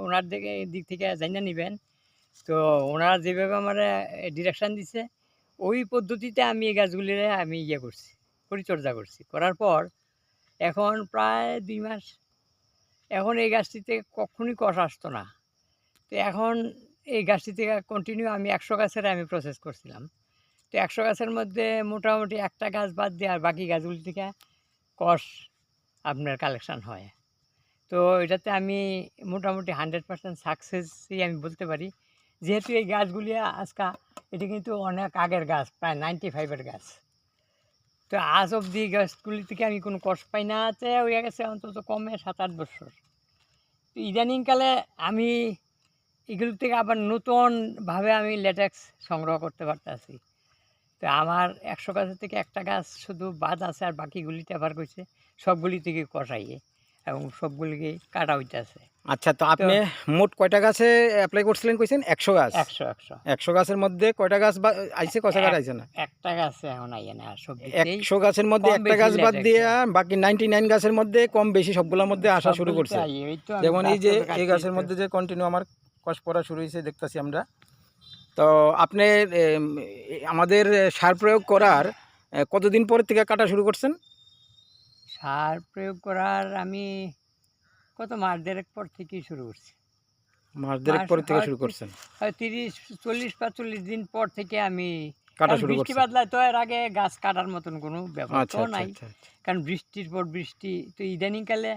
ওনার দিক থেকে জানিয়ে নেবেন। তো ওনারা যেভাবে আমার ডিরেকশান দিছে, ওই পদ্ধতিতে আমি এই গাছগুলির আমি করছি, পরিচর্যা করছি। করার পর এখন প্রায় ২ মাস, এখন এই গাছটিতে কখনোই কষ আসতো না। তো এখন এই গাছটি থেকে কন্টিনিউ আমি ১০০ গাছের আমি প্রসেস করছিলাম। তো ১০০ গাছের মধ্যে মোটামুটি একটা গাছ বাদ দিয়ে আর বাকি গাছগুলি থেকে কষ আপনার কালেকশান হয়। তো এটাতে আমি মোটামুটি 100% সাকসেসই আমি বলতে পারি। যেহেতু এই গাছগুলি এটা কিন্তু অনেক আগের গাছ, প্রায় 95 এর গাছ। তো আজ অবধি গাছগুলি থেকে আমি কোনো কষ্ট পাই না, হয়ে গেছে অন্তত কমে ৭-৮ বছর। তো ইদানিংকালে আমি এগুলো থেকে আবার নতুনভাবে আমি ল্যাটেক্স সংগ্রহ করতে পারতেছি। তো আমার ১০০ গাছের থেকে একটা গাছ শুধু বাদ আছে, আর বাকিগুলিতে আবার কইছে সবগুলি থেকে কষাইয়ে এবং সবগুলিকে কাটা হইতেছে। আচ্ছা, তো আপনি মোট কয়টা গাছে অ্যাপ্লাই করছিলেন কইছেন? ১০০ গাছ। ১০০ গাছের মধ্যে কয়টা গাছ আইছে, কয়টা গাছ আইছে না? একটা গাছে এখন আইয়ে না, সব ১০০ গাছের মধ্যে একটা গাছ বাদ দিয়ে বাকি 99 গাছের মধ্যে কম বেশি সবগুলোর মধ্যে আসা শুরু করছে। যেমন এই যে এই গাছের মধ্যে যে কন্টিনিউ আমার কষ পড়া শুরু হয়েছে দেখতেছি আমরা। তো আপনি আমাদের সার প্রয়োগ করার কতদিন পর থেকে কাটা শুরু করছেন? সার প্রয়োগ করার আমি কত মাস দেড়েক পর থেকেই শুরু করছি। মাস দেড়েক পর থেকে শুরু করছেন? 30-40-45 দিন পর থেকে আমি কাটা শুরু করছি। বৃষ্টি বাদলায় তো এর আগে গাছ কাটার মতন কোনো ব্যবস্থাও নাই। কারণ বৃষ্টির পর বৃষ্টি, তো ইদানিংকালে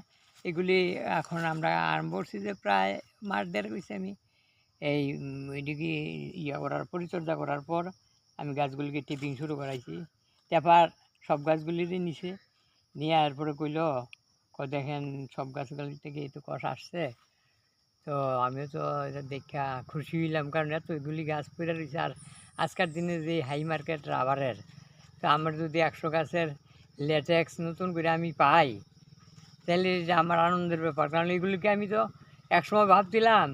এগুলি এখন আমরা আরম্ভ করছি যে প্রায় মাস দেড়েক হয়েছে আমি এই এদিকে করার পরিচর্যা করার পর আমি গাছগুলিকে টিপিং শুরু করাইছি। তারপর সব গাছগুলিরই নিয়ে এরপরে দেখেন সব গাছগুলি থেকে তো কষ আসছে। তো আমিও তো এটা দেখা খুশি হইলাম, কারণ এতগুলি গাছ পড়ে রয়েছে। আর আজকের দিনে যে হাই মার্কেট রাবারের, তো আমার যদি ১০০ গাছের ল্যাটেক্স নতুন করে আমি পাই, তাহলে এটা আমার আনন্দের ব্যাপার। কারণ এগুলিকে আমি তো একসময় ভাবছিলাম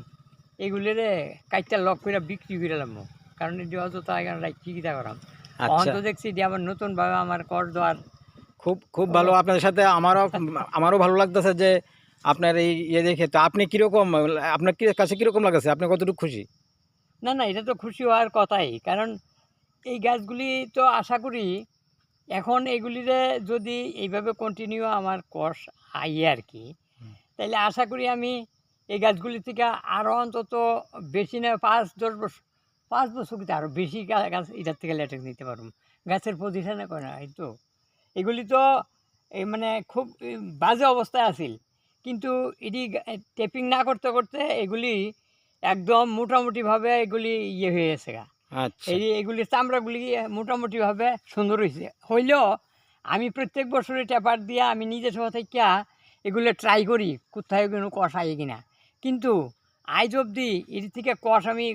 এগুলিরে কাইটটা লক করে বিক্রি করে এলাম, কারণ এটি অযথা এখানে চিকিৎসা করাম। অন্ত দেখছি যে আমার নতুনভাবে আমার কর দেওয়ার খুব ভালো। আপনাদের সাথে আমারও ভালো লাগতেছে যে আপনার এই দেখে। তো আপনি কীরকম, আপনার কাছে কীরকম লাগছে, আপনি কতটুকু খুশি? না, এটা তো খুশি হওয়ার কথাই, কারণ এই গাছগুলি তো আশা করি এখন এগুলিরে যদি এইভাবে কন্টিনিউ আমার কষ আইয়ে আর কি, তাহলে আশা করি আমি এই গাছগুলি থেকে আরও অন্তত বেশি না 5-10 বছর, 5 বছর কিন্তু আরও বেশি গাছ এটার থেকে ল্যাটেক্স নিতে পারব। গাছের পজিশনে করে না, এই তো এগুলি তো মানে খুব বাজে অবস্থায় আছিল, কিন্তু এটি টেপিং না করতে করতে এগুলি একদম মোটামুটিভাবে এগুলি হয়ে গেছে গা। এগুলি চামড়াগুলি মোটামুটিভাবে সুন্দর হইলেও আমি প্রত্যেক বছরই টেপার দিয়ে আমি নিজের সময় থেকে এগুলো ট্রাই করি কোথায় কোনো কষ আই কিনা, কিন্তু আজ অবধি এর থেকে কষ আমি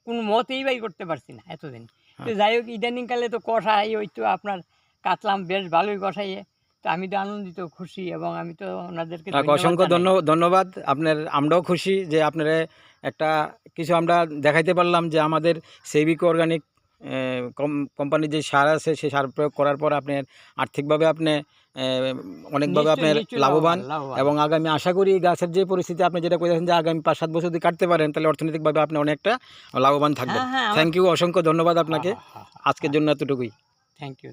কোনো মতেই বাই করতে পারছি না এতদিন। তো যাই হোক, ইদানিংকালে তো কষ আই হয়তো আপনার কাটলাম, বেশ ভালোই কষাইয়ে। তো আমি তো আনন্দিত, খুশি, এবং আমি তো ওনাদেরকে অসংখ্য ধন্যবাদ। আমরাও খুশি যে আপনারা একটা কিছু আমরা দেখাইতে পারলাম যে আমাদের সেবিকো অর্গানিক কোম্পানির যে সার আছে সেই সার প্রয়োগ করার পর আপনার আর্থিকভাবে আপনি অনেকভাবে আপনার লাভবান, এবং আগামী আশা করি গাছের যে পরিস্থিতি আপনি যেটা করেছেন যে আগামী 5-7 বছর যদি কাটতে পারেন তাহলে অর্থনৈতিকভাবে আপনি অনেকটা লাভবান থাকবেন। থ্যাংক ইউ, অসংখ্য ধন্যবাদ আপনাকে। আজকের জন্য এতটুকুই। Thank you.